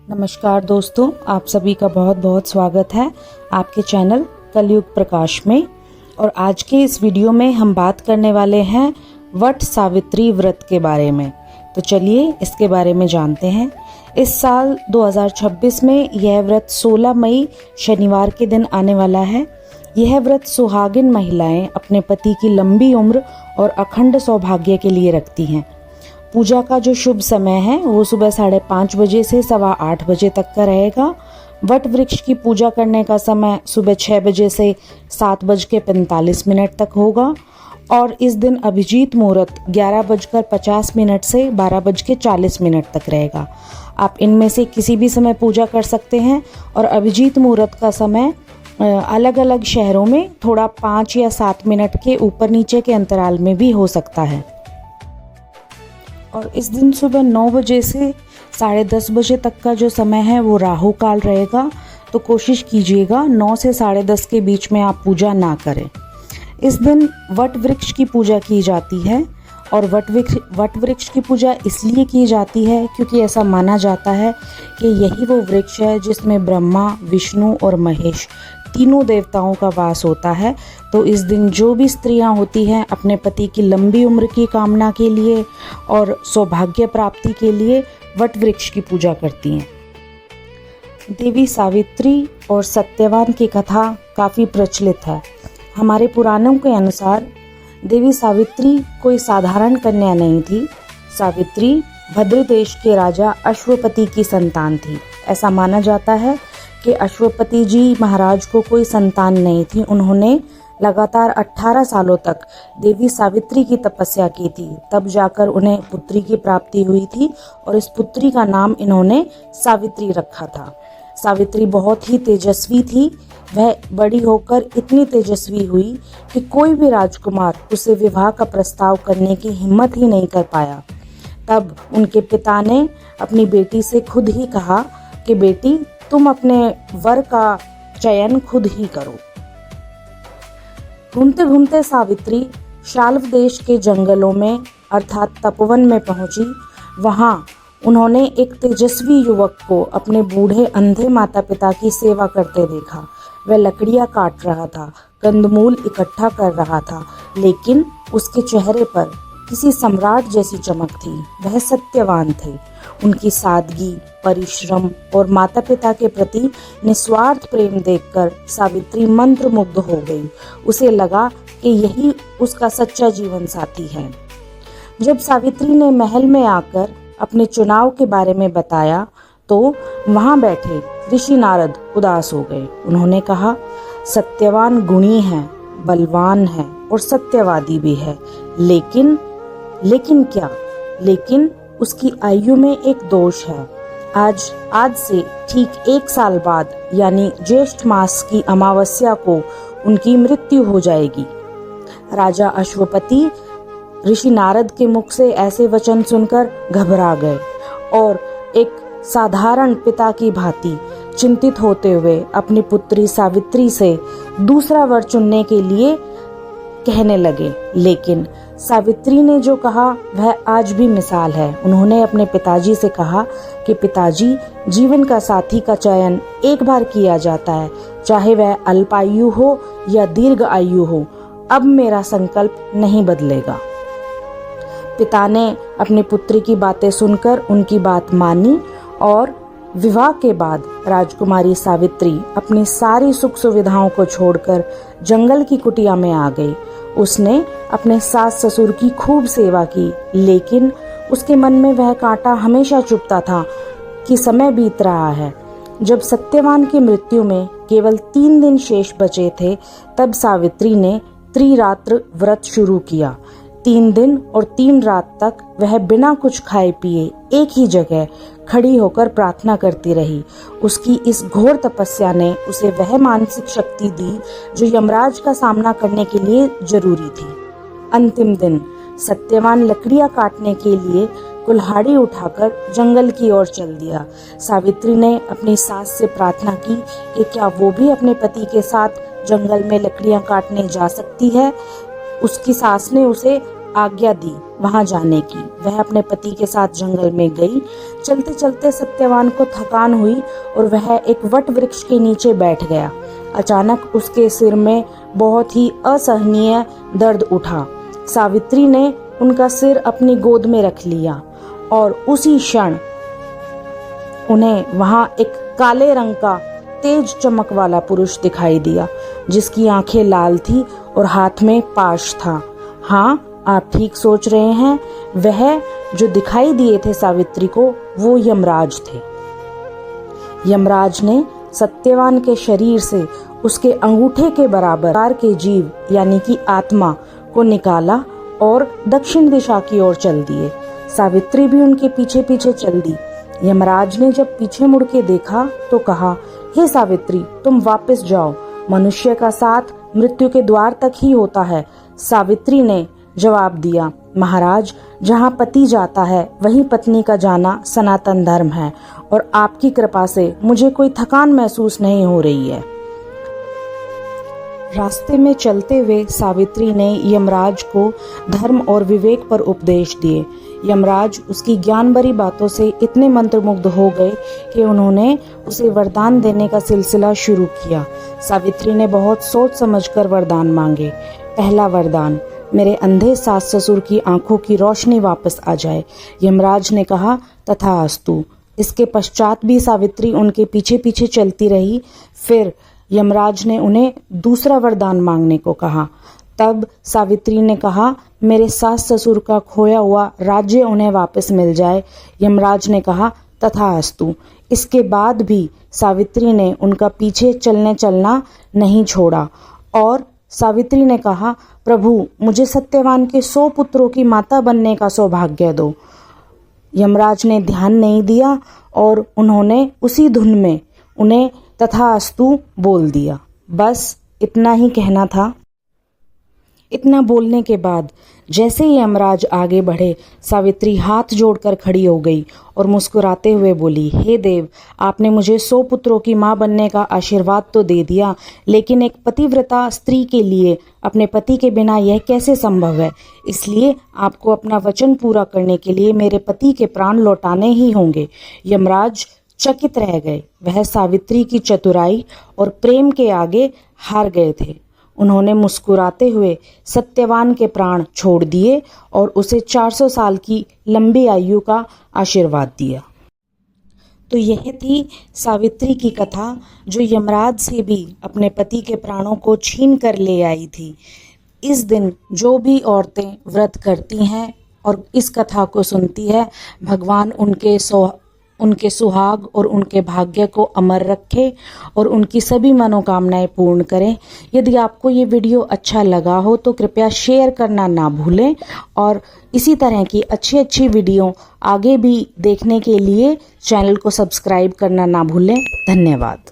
नमस्कार दोस्तों, आप सभी का बहुत बहुत स्वागत है आपके चैनल कलयुग प्रकाश में। और आज के इस वीडियो में हम बात करने वाले हैं वट सावित्री व्रत के बारे में। तो चलिए इसके बारे में जानते हैं। इस साल 2026 में यह व्रत 16 मई शनिवार के दिन आने वाला है। यह व्रत सुहागिन महिलाएं अपने पति की लंबी उम्र और अखंड सौभाग्य के लिए रखती हैं। पूजा का जो शुभ समय है वो सुबह 5:30 बजे से 8:15 बजे तक का रहेगा। वट वृक्ष की पूजा करने का समय सुबह 6 बजे से 7:45 तक होगा और इस दिन अभिजीत मुहूर्त 11:50 से 12:40 तक रहेगा। आप इनमें से किसी भी समय पूजा कर सकते हैं और अभिजीत मुहूर्त का समय अलग अलग शहरों में थोड़ा 5 या 7 मिनट के ऊपर नीचे के अंतराल में भी हो सकता है। और इस दिन सुबह 9 बजे से 10:30 बजे तक का जो समय है वो राहु काल रहेगा। तो कोशिश कीजिएगा 9 से 10:30 के बीच में आप पूजा ना करें। इस दिन वट वृक्ष की पूजा की जाती है और वट वृक्ष की पूजा इसलिए की जाती है क्योंकि ऐसा माना जाता है कि यही वो वृक्ष है जिसमें ब्रह्मा, विष्णु और महेश तीनों देवताओं का वास होता है। तो इस दिन जो भी स्त्रियां होती हैं अपने पति की लंबी उम्र की कामना के लिए और सौभाग्य प्राप्ति के लिए वट वृक्ष की पूजा करती हैं। देवी सावित्री और सत्यवान की कथा काफ़ी प्रचलित है। हमारे पुराणों के अनुसार देवी सावित्री कोई साधारण कन्या नहीं थी। सावित्री भद्र देश के राजा अश्वपति की संतान थी। ऐसा माना जाता है कि अश्वपति जी महाराज को कोई संतान नहीं थी। उन्होंने लगातार 18 सालों तक देवी सावित्री की तपस्या की थी, तब जाकर उन्हें पुत्री की प्राप्ति हुई थी और इस पुत्री का नाम इन्होंने सावित्री रखा था। सावित्री बहुत ही तेजस्वी थी। वह बड़ी होकर इतनी तेजस्वी हुई कि कोई भी राजकुमार उसे विवाह का प्रस्ताव करने की हिम्मत ही नहीं कर पाया। तब उनके पिता ने अपनी बेटी से खुद ही कहा कि बेटी, तुम अपने वर का चयन खुद ही करो। घूमते घूमते सावित्री शाल्व देश के जंगलों में अर्थात तपोवन में पहुंची। वहां उन्होंने एक तेजस्वी युवक को अपने बूढ़े अंधे माता पिता की सेवा करते देखा। वह लकड़ियां काट रहा था, कंदमूल इकट्ठा कर रहा था, लेकिन उसके चेहरे पर किसी सम्राट जैसी चमक थी। वह सत्यवान थे। उनकी सादगी, परिश्रम और माता पिता के प्रति निस्वार्थ प्रेम देखकर सावित्री मंत्रमुग्ध हो गई। उसे लगा कि यही उसका सच्चा जीवन साथी है। जब सावित्री ने महल में आकर अपने चुनाव के बारे में बताया तो वहां बैठे ऋषि नारद उदास हो गए। उन्होंने कहा, सत्यवान गुणी है, बलवान है और सत्यवादी भी है, लेकिन क्या? लेकिन उसकी आयु में एक दोष है। आज से ठीक 1 साल बाद यानी ज्येष्ठ मास की अमावस्या को उनकी मृत्यु हो जाएगी। राजा अश्वपति ऋषि नारद के मुख से ऐसे वचन सुनकर घबरा गए और एक साधारण पिता की भांति चिंतित होते हुए अपनी पुत्री सावित्री से दूसरा वर चुनने के लिए कहने लगे। लेकिन सावित्री ने जो कहा वह आज भी मिसाल है। उन्होंने अपने पिताजी से कहा कि पिताजी, जीवन का साथी का चयन एक बार किया जाता है, चाहे वह अल्पायु हो या दीर्घ आयु हो। अब मेरा संकल्प नहीं बदलेगा। पिता ने अपनी पुत्री की बातें सुनकर उनकी बात मानी और विवाह के बाद राजकुमारी सावित्री अपनी सारी सुख सुविधाओं को छोड़कर जंगल की कुटिया में आ गई। उसने अपने सास ससुर की खूब सेवा की, लेकिन उसके मन में वह कांटा हमेशा चुभता था कि समय बीत रहा है। जब सत्यवान की मृत्यु में केवल 3 दिन शेष बचे थे, तब सावित्री ने त्रिरात्र व्रत शुरू किया। 3 दिन और 3 रात तक वह बिना कुछ खाए पिए एक ही जगह खड़ी होकर प्रार्थना करती रही। उसकी इस घोर तपस्या ने उसे वह मानसिक शक्ति दी जो यमराज का सामना करने के लिए जरूरी थी। अंतिम दिन सत्यवान लकड़ियां काटने के लिए कुल्हाड़ी उठाकर जंगल की ओर चल दिया। सावित्री ने अपनी सास से प्रार्थना की कि क्या वो भी अपने पति के साथ जंगल में लकड़ियां काटने जा सकती है। उसकी सास ने उसे आज्ञा दी वहां जाने की। वह अपने पति के साथ जंगल में गई। चलते चलते सत्यवान को थकान हुई और वह एक वट वृक्ष के नीचे बैठ गया। अचानक उसके सिर में बहुत ही असहनीय दर्द उठा। सावित्री ने उनका सिर अपनी गोद में रख लिया और उसी क्षण उन्हें वहां एक काले रंग का तेज चमक वाला पुरुष दिखाई दिया, जिसकी आंखें लाल थी और हाथ में पाश था। हाँ, आप ठीक सोच रहे हैं, वह जो दिखाई दिए थे सावित्री को, वो यमराज थे। यमराज ने सत्यवान के शरीर से उसके अंगूठे के बराबर के जीव यानी कि आत्मा को निकाला और दक्षिण दिशा की ओर चल दिए। सावित्री भी उनके पीछे पीछे चल दी। यमराज ने जब पीछे मुड़ के देखा तो कहा, हे सावित्री, तुम वापस जाओ, मनुष्य का साथ मृत्यु के द्वार तक ही होता है। सावित्री ने जवाब दिया, महाराज, जहाँ पति जाता है वहीं पत्नी का जाना सनातन धर्म है और आपकी कृपा से मुझे कोई थकान महसूस नहीं हो रही है। रास्ते में चलते हुए सावित्री ने यमराज को धर्म और विवेक पर उपदेश दिए। यमराज उसकी ज्ञान भरी बातों से इतने मंत्रमुग्ध हो गए कि उन्होंने उसे वरदान देने का सिलसिला शुरू किया। सावित्री ने बहुत सोच समझकर वरदान मांगे। पहला वरदान, मेरे अंधे सास ससुर की आंखों की रोशनी वापस आ जाए। यमराज ने कहा, तथास्तु। इसके पश्चात भी सावित्री उनके पीछे पीछे चलती रही। फिर यमराज ने उन्हें दूसरा वरदान मांगने को कहा। तब सावित्री ने कहा, मेरे सास ससुर का खोया हुआ राज्य उन्हें वापस मिल जाए। यमराज ने कहा, तथास्तु। इसके बाद भी सावित्री ने उनका पीछे चलना नहीं छोड़ा और सावित्री ने कहा, प्रभु, मुझे सत्यवान के 100 पुत्रों की माता बनने का सौभाग्य दो। यमराज ने ध्यान नहीं दिया और उन्होंने उसी धुन में उन्हें तथास्तु बोल दिया। बस इतना ही कहना था। इतना बोलने के बाद जैसे ही यमराज आगे बढ़े, सावित्री हाथ जोड़कर खड़ी हो गई और मुस्कुराते हुए बोली, हे देव, आपने मुझे 100 पुत्रों की मां बनने का आशीर्वाद तो दे दिया, लेकिन एक पतिव्रता स्त्री के लिए अपने पति के बिना यह कैसे संभव है? इसलिए आपको अपना वचन पूरा करने के लिए मेरे पति के प्राण लौटाने ही होंगे। यमराज चकित रह गए। वह सावित्री की चतुराई और प्रेम के आगे हार गए थे। उन्होंने मुस्कुराते हुए सत्यवान के प्राण छोड़ दिए और उसे 400 साल की लंबी आयु का आशीर्वाद दिया। तो यह थी सावित्री की कथा, जो यमराज से भी अपने पति के प्राणों को छीन कर ले आई थी। इस दिन जो भी औरतें व्रत करती हैं और इस कथा को सुनती है, भगवान उनके सुहाग और उनके भाग्य को अमर रखे और उनकी सभी मनोकामनाएं पूर्ण करें। यदि आपको ये वीडियो अच्छा लगा हो तो कृपया शेयर करना ना भूलें और इसी तरह की अच्छी वीडियो आगे भी देखने के लिए चैनल को सब्सक्राइब करना ना भूलें। धन्यवाद।